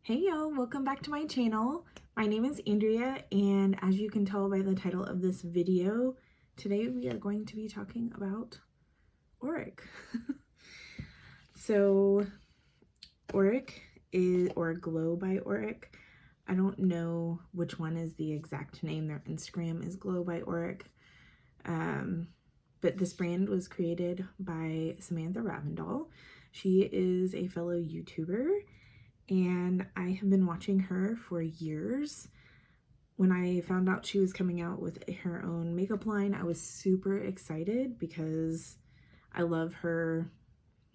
Hey y'all, welcome back to my channel. My name is Andrea, and as you can tell by the title of this video, today we are going to be talking about Auric. So Auric is, or Glow by Auric. I don't know which one is the exact name. Their Instagram is Glow by Auric. But this brand was created by Samantha Ravndahl. She is a fellow YouTuber, and I have been watching her for years. When I found out she was coming out with her own makeup line, I was super excited because I love her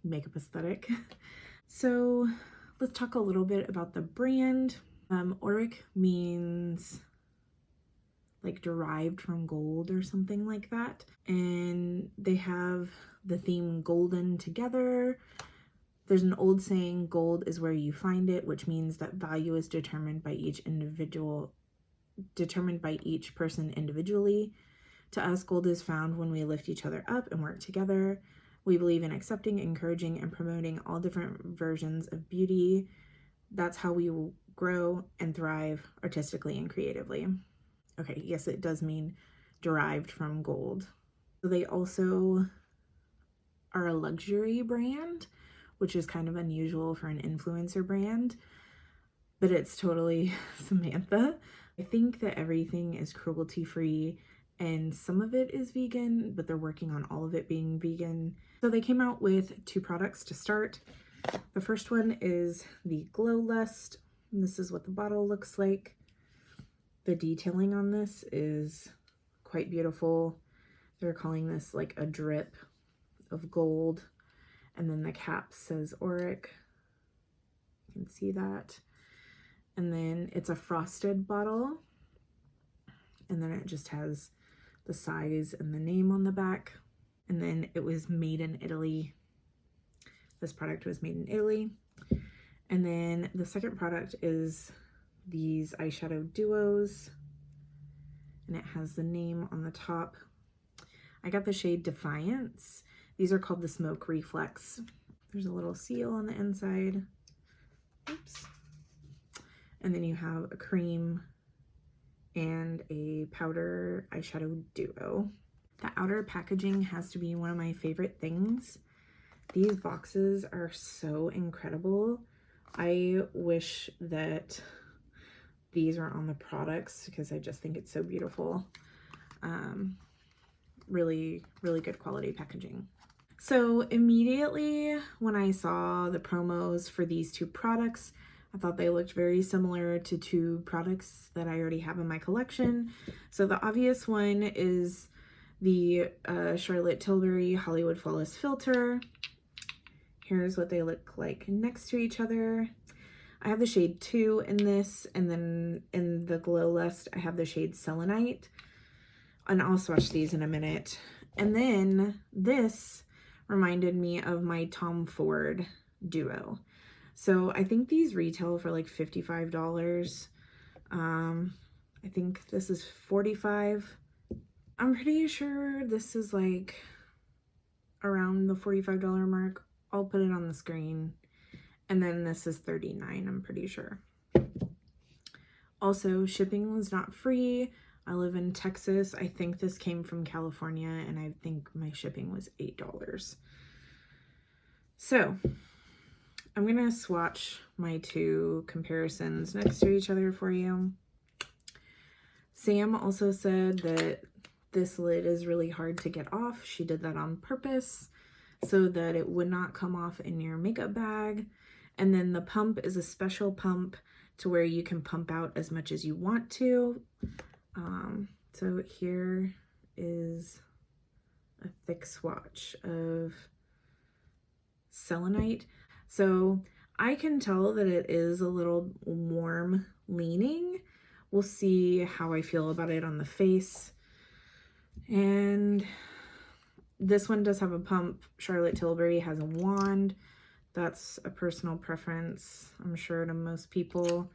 makeup aesthetic. So let's talk a little bit about the brand. Auric means like derived from gold or something like that. And they have the theme golden together. There's an old saying, gold is where you find it, which means that value is determined by each person individually. To us, gold is found when we lift each other up and work together. We believe in accepting, encouraging, and promoting all different versions of beauty. That's how we will grow and thrive artistically and creatively. Okay, yes, it does mean derived from gold. So they also are a luxury brand, which is kind of unusual for an influencer brand, but it's totally Samantha. I think that everything is cruelty-free and some of it is vegan, but they're working on all of it being vegan. So they came out with two products to start. The first one is the Glow Lust. And this is what the bottle looks like. The detailing on this is quite beautiful. They're calling this like a drip of gold. And then the cap says Auric. You can see that. And then it's a frosted bottle. And then it just has the size and the name on the back. And then it was made in Italy. This product was made in Italy. And then the second product is these eyeshadow duos. And it has the name on the top. I got the shade Defiance. These are called the Smoke Reflex. There's a little seal on the inside. Oops. And then you have a cream and a powder eyeshadow duo. The outer packaging has to be one of my favorite things. These boxes are so incredible. I wish that these are on the products because I just think it's so beautiful. Really, really good quality packaging. So immediately when I saw the promos for these two products, I thought they looked very similar to two products that I already have in my collection. So the obvious one is the Charlotte Tilbury Hollywood Flawless Filter. Here's what they look like next to each other. I have the shade 2 in this, and then in the Glow Lust, I have the shade Selenite. And I'll swatch these in a minute. And then this reminded me of my Tom Ford duo. So I think these retail for like $55. I think this is $45. I'm pretty sure this is like around the $45 mark. I'll put it on the screen. And then this is $39, I'm pretty sure. Also, shipping was not free. I live in Texas. I think this came from California, and I think my shipping was $8. So I'm gonna swatch my two comparisons next to each other for you. Sam also said that this lid is really hard to get off. She did that on purpose so that it would not come off in your makeup bag. And then the pump is a special pump to where you can pump out as much as you want to. So here is a thick swatch of Selenite. So I can tell that it is a little warm leaning. We'll see how I feel about it on the face. And this one does have a pump. Charlotte Tilbury has a wand. That's a personal preference, I'm sure, to most people.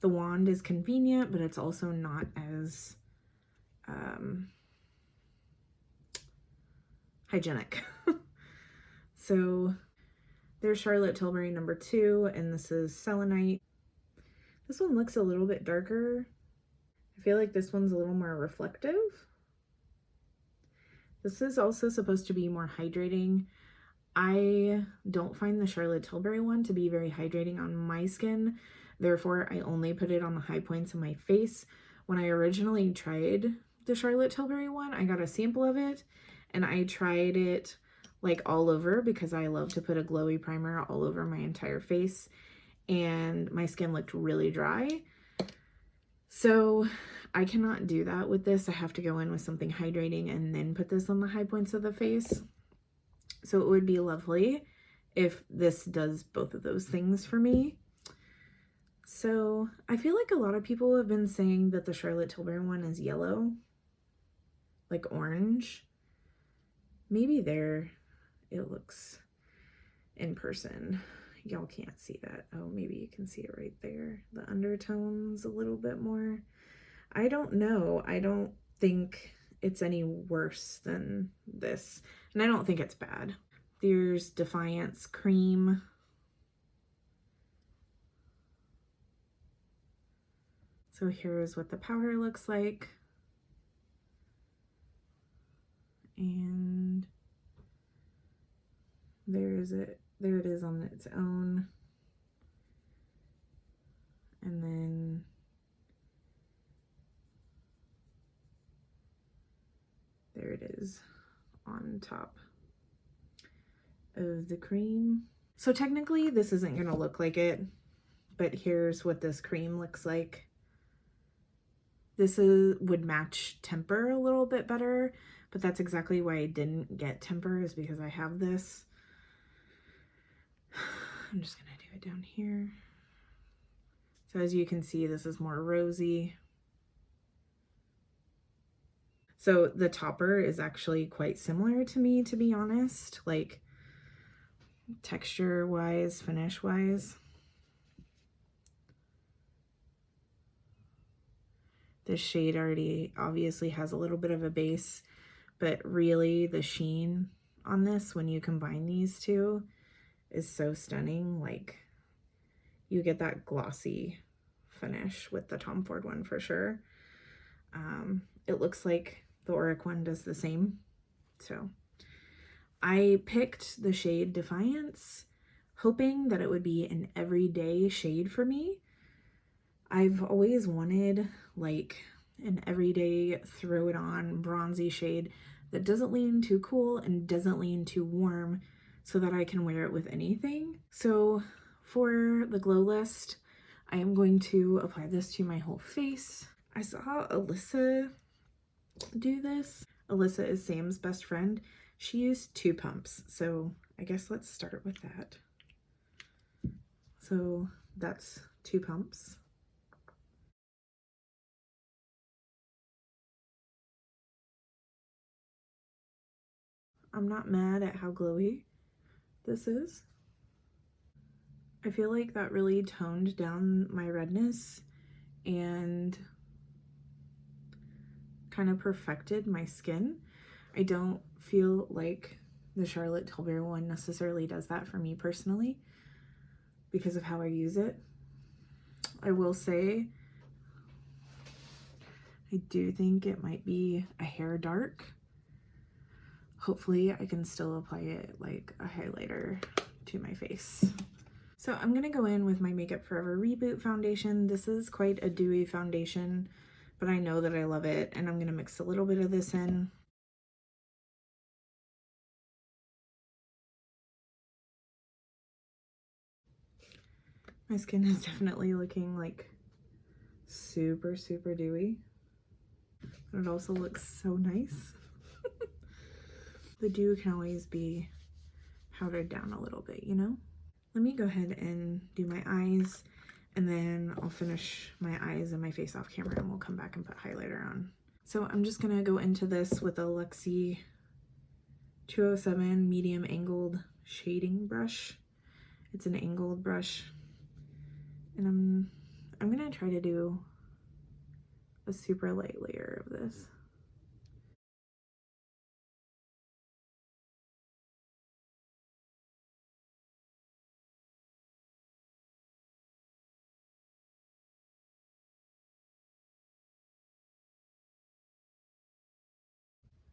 The wand is convenient, but it's also not as hygienic. So there's Charlotte Tilbury number 2, and this is Selenite. This one looks a little bit darker. I feel like this one's a little more reflective. This is also supposed to be more hydrating. I don't find the Charlotte Tilbury one to be very hydrating on my skin. Therefore, I only put it on the high points of my face. When I originally tried the Charlotte Tilbury one, I got a sample of it and I tried it like all over because I love to put a glowy primer all over my entire face, and my skin looked really dry. So I cannot do that with this. I have to go in with something hydrating and then put this on the high points of the face. So it would be lovely if this does both of those things for me. So I feel like a lot of people have been saying that the Charlotte Tilbury one is yellow, like orange. Maybe there it looks in person. Y'all can't see that. Oh, maybe you can see it right there. The undertones a little bit more. I don't know. I don't think it's any worse than this. And I don't think it's bad. There's Defiance Cream. So here's what the powder looks like. And there it is on its own. And then there it is on top of the cream. So technically this isn't gonna look like it, but here's what this cream looks like. This would match Temper a little bit better, but that's exactly why I didn't get Temper, is because I have this. I'm just gonna do it down here. So as you can see, this is more rosy. So the topper is actually quite similar to me, to be honest, like texture wise, finish wise. This shade already obviously has a little bit of a base, but really the sheen on this, when you combine these two, is so stunning. Like, you get that glossy finish with the Tom Ford one for sure. It looks like the Auric one does the same. So I picked the shade Defiance, hoping that it would be an everyday shade for me. I've always wanted like an everyday throw it on bronzy shade that doesn't lean too cool and doesn't lean too warm, so that I can wear it with anything. So for the glow list, I am going to apply this to my whole face. I saw Alyssa do this. Alyssa is Sam's best friend. She used 2 pumps, so I guess let's start with that. So that's 2 pumps. I'm not mad at how glowy this is. I feel like that really toned down my redness and kind of perfected my skin. I don't feel like the Charlotte Tilbury one necessarily does that for me personally because of how I use it. I will say I do think it might be a hair dark. Hopefully I can still apply it like a highlighter to my face. So I'm gonna go in with my Makeup Forever Reboot foundation. This is quite a dewy foundation, but I know that I love it, and I'm gonna mix a little bit of this in. My skin is definitely looking like super, super dewy, but it also looks so nice. The dew can always be powdered down a little bit, you know? Let me go ahead and do my eyes, and then I'll finish my eyes and my face off camera, and we'll come back and put highlighter on. So I'm just gonna go into this with a Luxie 207 medium angled shading brush. It's an angled brush, and I'm gonna try to do a super light layer of this.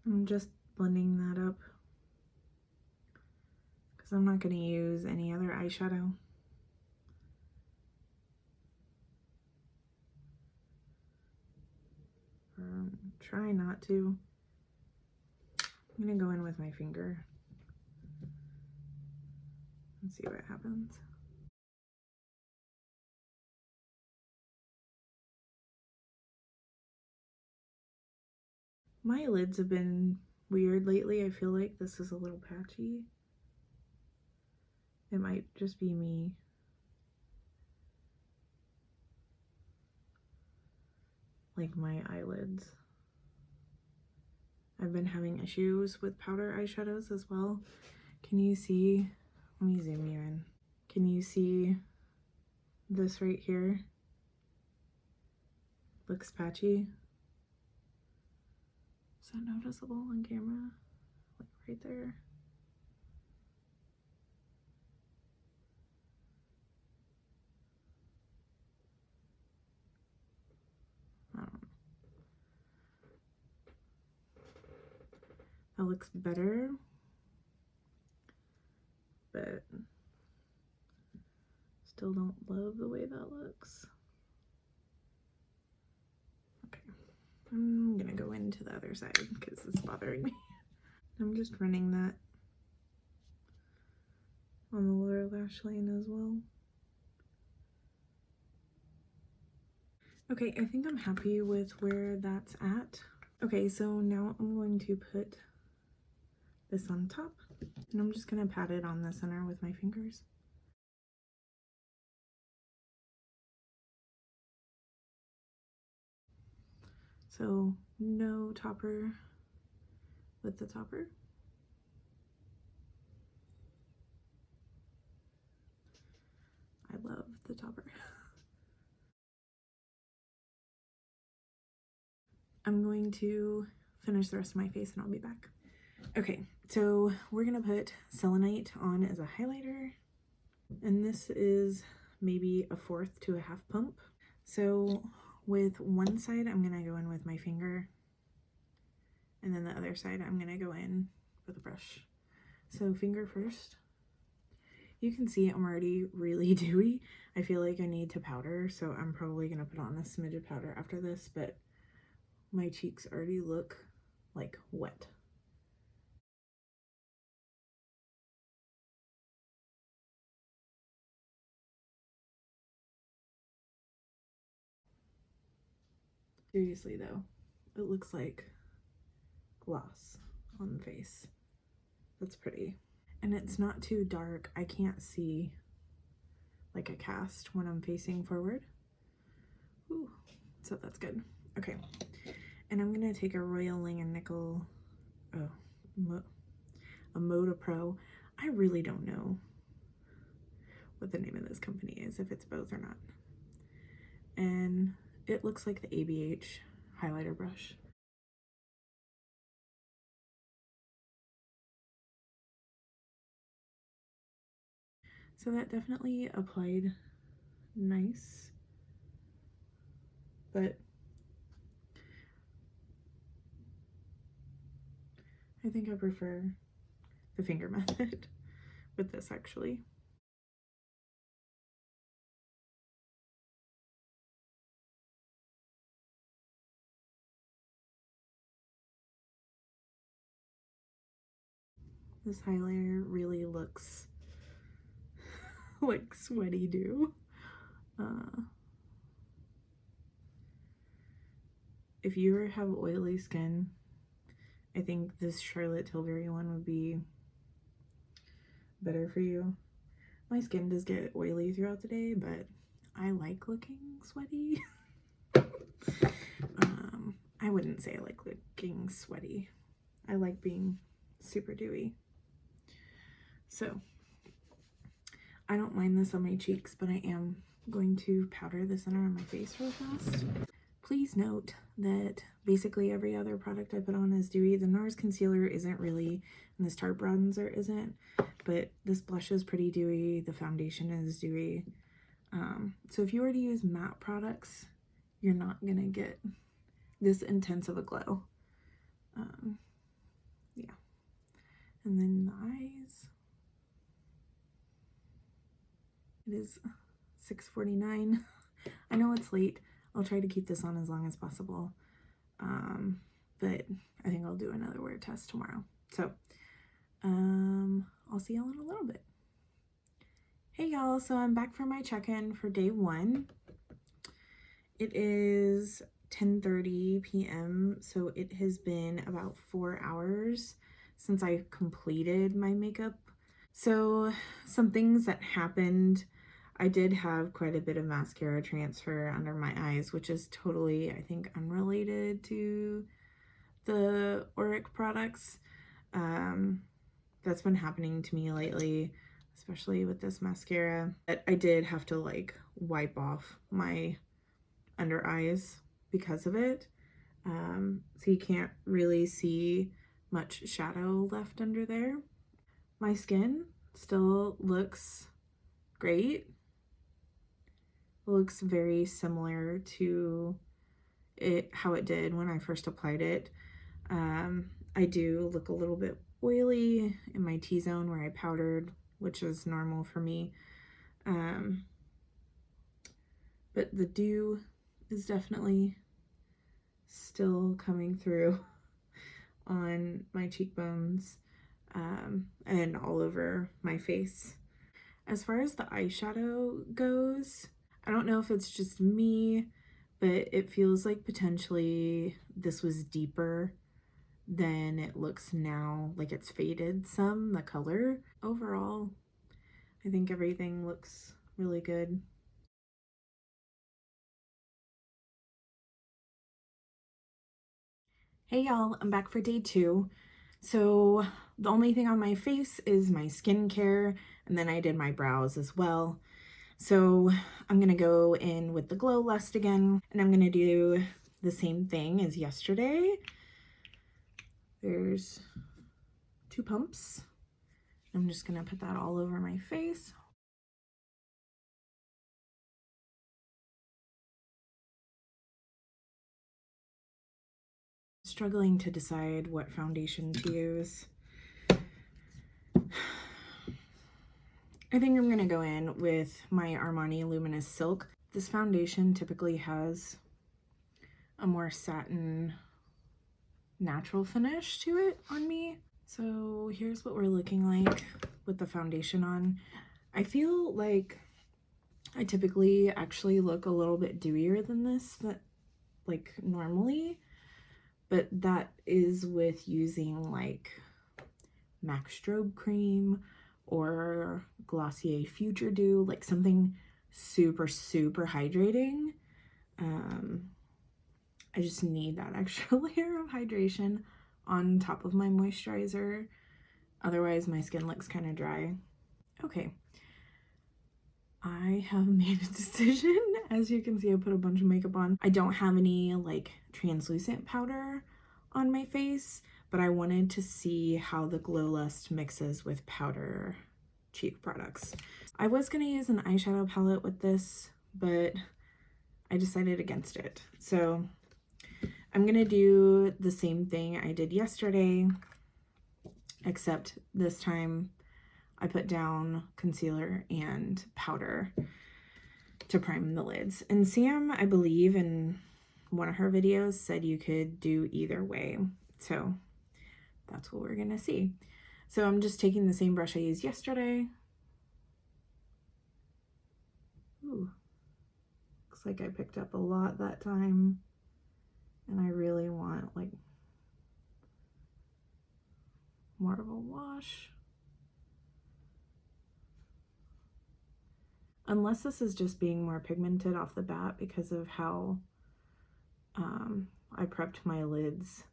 I'm just blending that up because I'm not going to use any other eyeshadow. Try not to. I'm going to go in with my finger and see what happens. My lids have been weird lately. I feel like this is a little patchy. It might just be me. Like my eyelids. I've been having issues with powder eyeshadows as well. Can you see? Let me zoom you in. Can you see this right here? Looks patchy. Is that noticeable on camera? Like right there. I don't know. That looks better, but still don't love the way that looks. Okay, I'm gonna go into the other side because it's bothering me. I'm just running that on the lower lash line as well. Okay, I think I'm happy with where that's at. Okay, so now I'm going to put this on top, and I'm just gonna pat it on the center with my fingers. So no topper with the topper. I love the topper. I'm going to finish the rest of my face and I'll be back. Okay, so we're gonna put Selenite on as a highlighter, and this is maybe a 1/4 to a 1/2 pump. So with one side, I'm gonna go in with my finger, and then the other side, I'm gonna go in with a brush. So finger first. You can see I'm already really dewy. I feel like I need to powder, so I'm probably gonna put on a smidge of powder after this, but my cheeks already look like wet. Seriously though, it looks like gloss on the face. That's pretty. And it's not too dark. I can't see like a cast when I'm facing forward. Ooh, so that's good. Okay, and I'm gonna take a Royal Nickel, a Moda Pro. I really don't know what the name of this company is, if it's both or not. And it looks like the ABH highlighter brush. So that definitely applied nice, but I think I prefer the finger method with this actually. This highlighter really looks like sweaty dew. If you have oily skin, I think this Charlotte Tilbury one would be better for you. My skin does get oily throughout the day, but I like looking sweaty. I wouldn't say I like looking sweaty. I like being super dewy. So I don't mind this on my cheeks, but I am going to powder the center of my face real fast. Please note that basically every other product I put on is dewy. The Nars concealer isn't really, and this Tarte bronzer isn't, but this blush is pretty dewy. The foundation is dewy. So if you were to use matte products, you're not gonna get this intense of a glow. And then the eyes. It is 6:49. I know it's late. I'll try to keep this on as long as possible. But I think I'll do another wear test tomorrow. So, I'll see y'all in a little bit. Hey y'all, so I'm back for my check-in for day 1. It is 10:30 p.m. so it has been about 4 hours since I completed my makeup. So some things that happened, I did have quite a bit of mascara transfer under my eyes, which is totally, I think, unrelated to the Auric products. That's been happening to me lately, especially with this mascara. But I did have to like wipe off my under eyes because of it. So you can't really see much shadow left under there. My skin still looks great. It looks very similar to how it did when I first applied it. I do look a little bit oily in my T-zone where I powdered, which is normal for me. But the dew is definitely still coming through on my cheekbones and all over my face. As far as the eyeshadow goes, I don't know if it's just me, but it feels like potentially this was deeper than it looks now. Like it's faded some, the color. Overall, I think everything looks really good. Hey y'all, I'm back for day 2. So the only thing on my face is my skincare, and then I did my brows as well. So I'm gonna go in with the Glow Lust again, and I'm gonna do the same thing as yesterday. There's 2 pumps. I'm just gonna put that all over my face. Struggling to decide what foundation to use. I think I'm gonna go in with my Armani Luminous Silk. This foundation typically has a more satin, natural finish to it on me. So here's what we're looking like with the foundation on. I feel like I typically actually look a little bit dewier than this, like normally, but that is with using like MAC Strobe Cream or Glossier Future Dew, like something super, super hydrating. I just need that extra layer of hydration on top of my moisturizer. Otherwise, my skin looks kind of dry. Okay. I have made a decision. As you can see, I put a bunch of makeup on. I don't have any like translucent powder on my face, but I wanted to see how the Glow Lust mixes with powder cheek products. I was gonna use an eyeshadow palette with this, but I decided against it. So I'm gonna do the same thing I did yesterday, except this time I put down concealer and powder to prime the lids. And Sam, I believe in one of her videos, said you could do either way. So that's what we're gonna see. So I'm just taking the same brush I used yesterday. Ooh, looks like I picked up a lot that time. And I really want like more of a wash. Unless this is just being more pigmented off the bat because of how I prepped my lids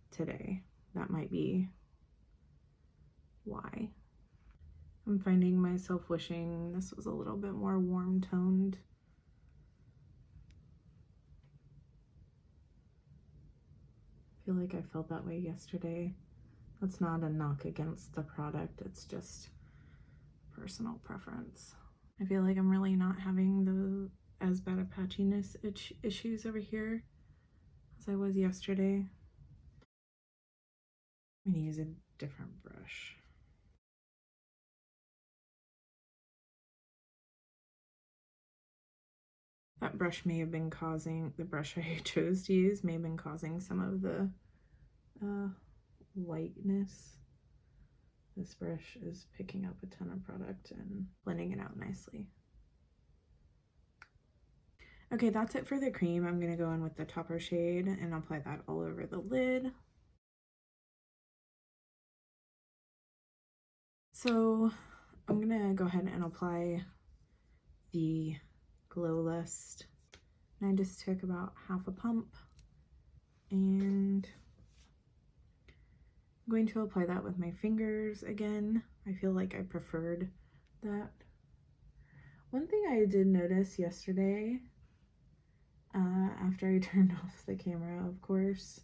today. That might be why. I'm finding myself wishing this was a little bit more warm toned. I feel like I felt that way yesterday. That's not a knock against the product, it's just personal preference. I feel like I'm really not having as bad a patchiness issues over here as I was yesterday. I'm gonna use a different brush. That brush may have been causing, the brush I chose to use may have been causing some of the whiteness. This brush is picking up a ton of product and blending it out nicely. Okay, that's it for the cream. I'm gonna go in with the topper shade and apply that all over the lid. So I'm gonna go ahead and apply the Glow Lust. And I just took about half a pump and I'm going to apply that with my fingers again. I feel like I preferred that. One thing I did notice yesterday, after I turned off the camera, of course,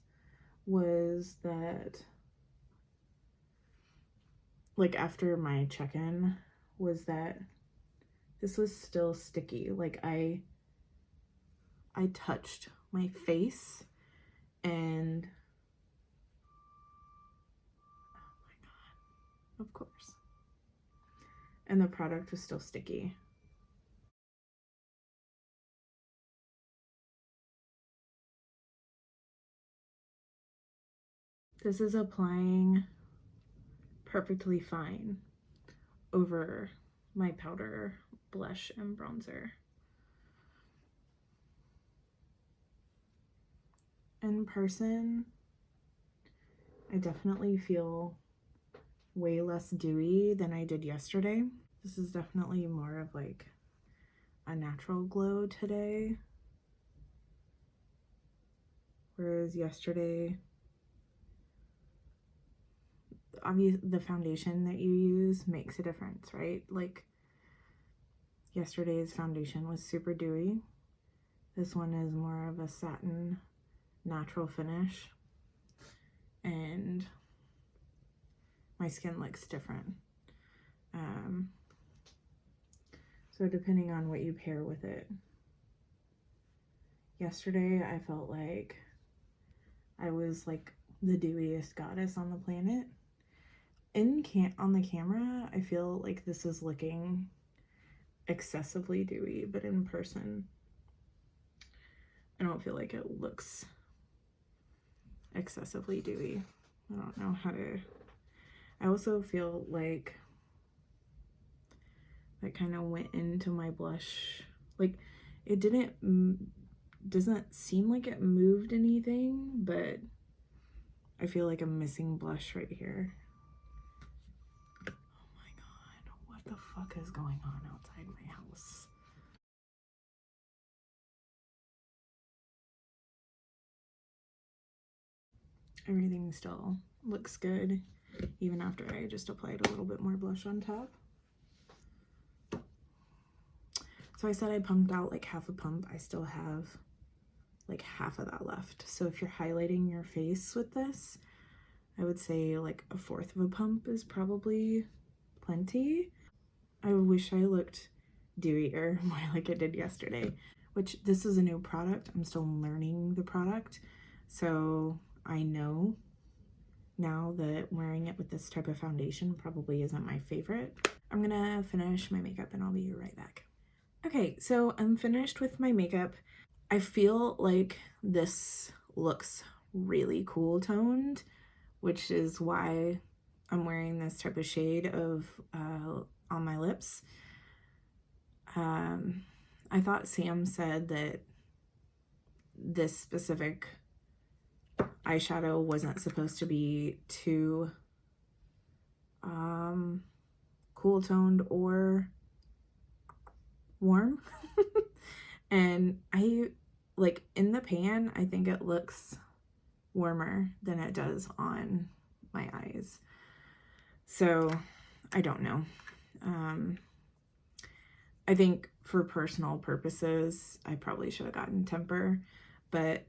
was that, like after my check-in, was that this was still sticky. Like I touched my face and oh my god, of course. And the product was still sticky. This is applying perfectly fine over my powder, blush, and bronzer. In person, I definitely feel way less dewy than I did yesterday. This is definitely more of like a natural glow today. Whereas yesterday, obviously the foundation that you use makes a difference, right? Like yesterday's foundation was super dewy. This one is more of a satin natural finish, and my skin looks different. So depending on what you pair with it. Yesterday I felt like I was like the dewiest goddess on the planet. On the camera, I feel like this is looking excessively dewy, but in person, I don't feel like it looks excessively dewy. I don't know how to. I also feel like that kind of went into my blush. Like it doesn't seem like it moved anything, but I feel like I'm missing blush right here. Oh my god, what the fuck is going on outside my house? Everything still looks good, even after I just applied a little bit more blush on top. So I said I pumped out like half a pump. I still have like half of that left. So if you're highlighting your face with this, I would say like a fourth of a pump is probably plenty. I wish I looked dewier, more like I did yesterday, which this is a new product. I'm still learning the product. So I know now that wearing it with this type of foundation probably isn't my favorite. I'm gonna finish my makeup and I'll be right back. Okay, so I'm finished with my makeup. I feel like this looks really cool toned, which is why I'm wearing this type of shade of on my lips. I thought Sam said that this specific eyeshadow wasn't supposed to be too cool toned or warm. And I like in the pan, I think it looks warmer than it does on my eyes. So I don't know. I think for personal purposes, I probably should have gotten Temper, but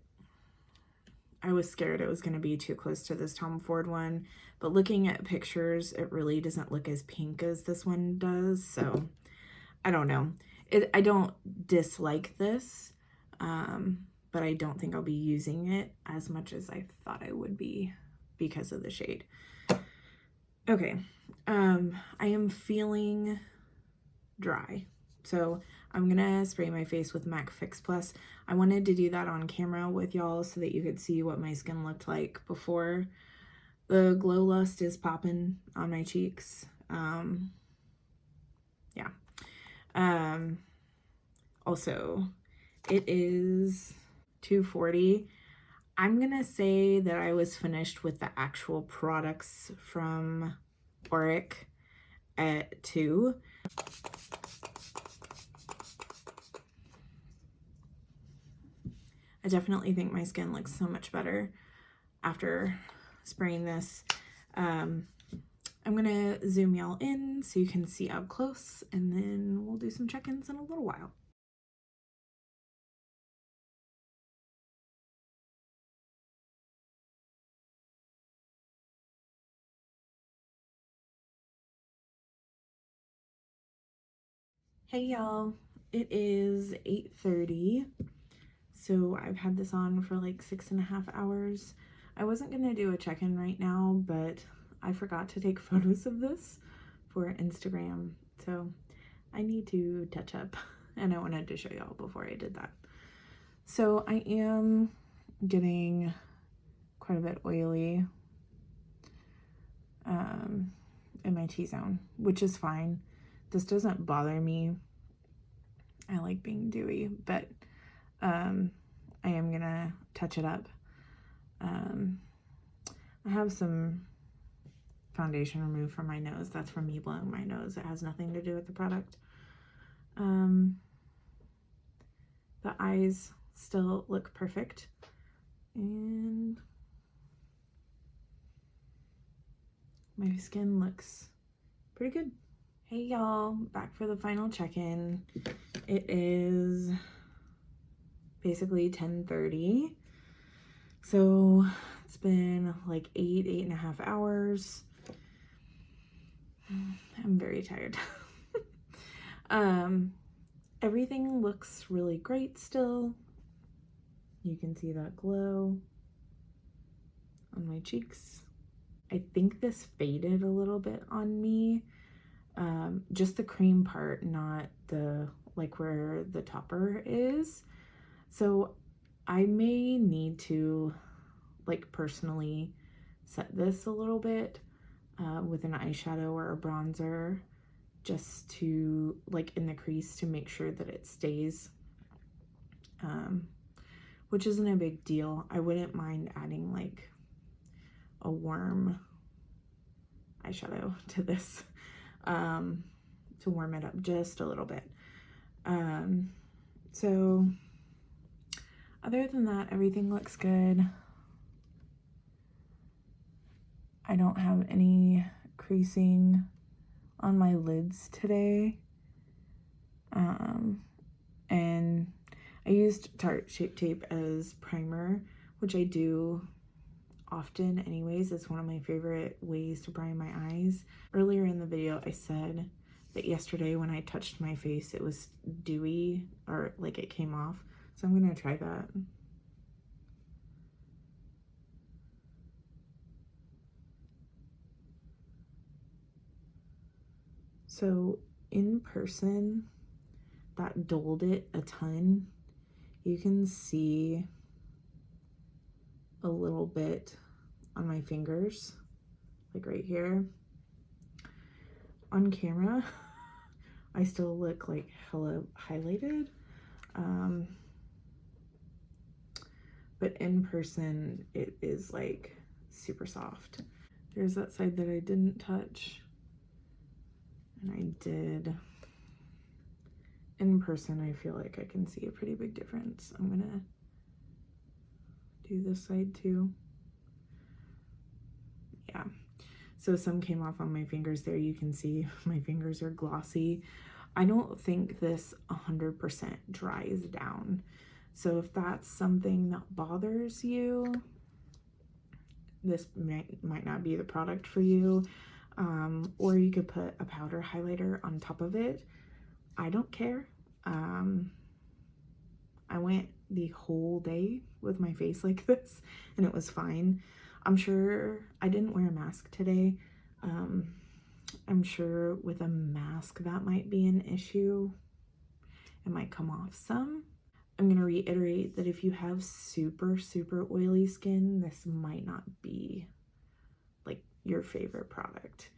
I was scared it was going to be too close to this Tom Ford one. But looking at pictures, it really doesn't look as pink as this one does. So I don't know. I don't dislike this, but I don't think I'll be using it as much as I thought I would be because of the shade. Okay, I am feeling dry, so I'm gonna spray my face with MAC Fix Plus. I wanted to do that on camera with y'all so that you could see what my skin looked like before. The Glow Lust is popping on my cheeks. Yeah. Also, it is 2:40. I'm gonna say that I was finished with the actual products from Auric at 2. I definitely think my skin looks so much better after spraying this. I'm gonna zoom y'all in so you can see up close, and then we'll do some check-ins in a little while. Hey y'all, it is 8:30. So I've had this on for like 6.5 hours. I wasn't gonna do a check-in right now, but I forgot to take photos of this for Instagram. So I need to touch up, and I wanted to show y'all before I did that. So I am getting quite a bit oily in my T-zone, which is fine. This doesn't bother me. I like being dewy, but I am gonna touch it up. I have some foundation removed from my nose. That's from me blowing my nose. It has nothing to do with the product. The eyes still look perfect, and my skin looks pretty good. Hey y'all, back for the final check-in. It is basically 10:30. So it's been like 8.5 hours. I'm very tired. Everything looks really great still. You can see that glow on my cheeks. I think this faded a little bit on me. Just the cream part, not the like where the topper is. So I may need to like personally set this a little bit with an eyeshadow or a bronzer, just to like in the crease to make sure that it stays, which isn't a big deal. I wouldn't mind adding like a warm eyeshadow to this to warm it up just a little bit. So other than that, everything looks good. I don't have any creasing on my lids today. And I used Tarte Shape Tape as primer, which I do often anyways. It's one of my favorite ways to prime my eyes. Earlier in the video, I said that yesterday when I touched my face, it was dewy, or like it came off. So I'm gonna try that. So in person, that dulled it a ton. You can see a little bit on my fingers, like right here. On camera, I still look like hella highlighted. But in person, it is like super soft. There's that side that I didn't touch, and I did. In person, I feel like I can see a pretty big difference. I'm gonna do this side too. Yeah, so some came off on my fingers there. You can see my fingers are glossy. I don't think this 100% dries down. So if that's something that bothers you, this might not be the product for you. Or you could put a powder highlighter on top of it. I don't care. I went the whole day with my face like this, and it was fine. I'm sure I didn't wear a mask today. I'm sure with a mask that might be an issue. It might come off some. I'm going to reiterate that if you have super, super oily skin, this might not be like your favorite product.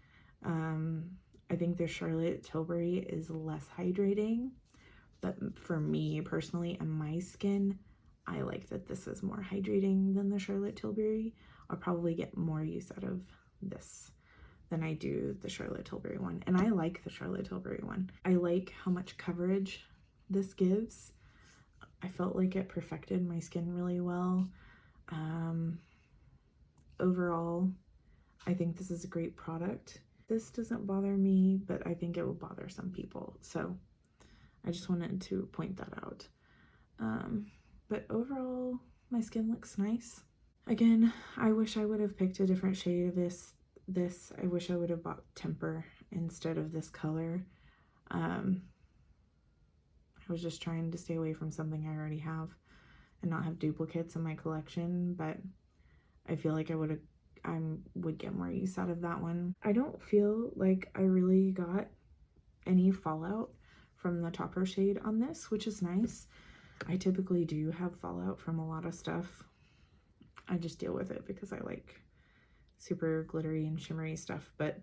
I think the Charlotte Tilbury is less hydrating, but for me personally and my skin, I like that this is more hydrating than the Charlotte Tilbury. I'll probably get more use out of this than I do the Charlotte Tilbury one. And I like the Charlotte Tilbury one. I like how much coverage this gives. I felt like it perfected my skin really well. Overall, I think this is a great product. This doesn't bother me, but I think it will bother some people. So I just wanted to point that out. But overall, my skin looks nice. Again, I wish I would have picked a different shade of this. I wish I would have bought Temper instead of this color. I was just trying to stay away from something I already have and not have duplicates in my collection, but I feel like I would get more use out of that one. I don't feel like I really got any fallout from the topper shade on this, which is nice. I typically do have fallout from a lot of stuff. I just deal with it because I like super glittery and shimmery stuff, but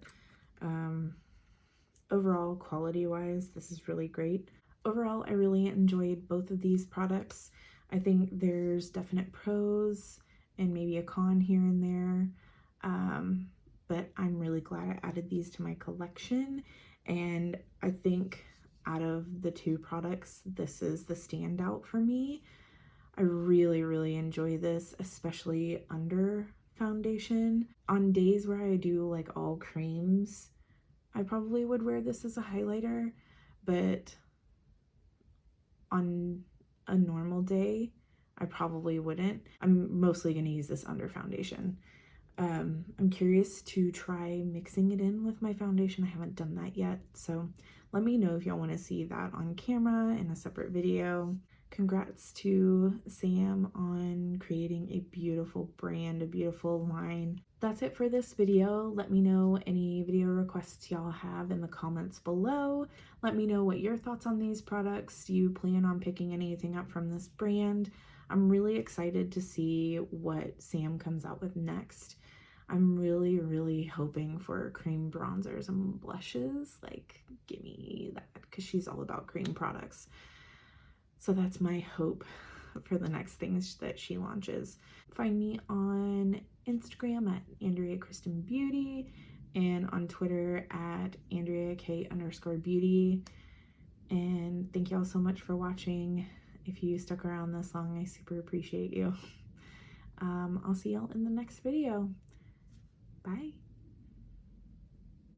overall, quality-wise, this is really great. Overall, I really enjoyed both of these products. I think there's definite pros and maybe a con here and there, but I'm really glad I added these to my collection, and I think out of the two products, this is the standout for me. I really, really enjoy this, especially under foundation. On days where I do like all creams, I probably would wear this as a highlighter, but on a normal day, I probably wouldn't. I'm mostly going to use this under foundation. I'm curious to try mixing it in with my foundation. I haven't done that yet, so let me know if y'all want to see that on camera in a separate video. Congrats to Sam on creating a beautiful brand, a beautiful line. That's it for this video. Let me know any video requests y'all have in the comments below. Let me know what your thoughts on these products. Do you plan on picking anything up from this brand? I'm really excited to see what Sam comes out with next. I'm really, really hoping for cream bronzers and blushes. Like, give me that, because she's all about cream products. So that's my hope for the next things that she launches. Find me on Instagram at AndreaKristenBeauty and on Twitter at AndreaK_beauty. And thank y'all so much for watching. If you stuck around this long, I super appreciate you. I'll see y'all in the next video. Bye.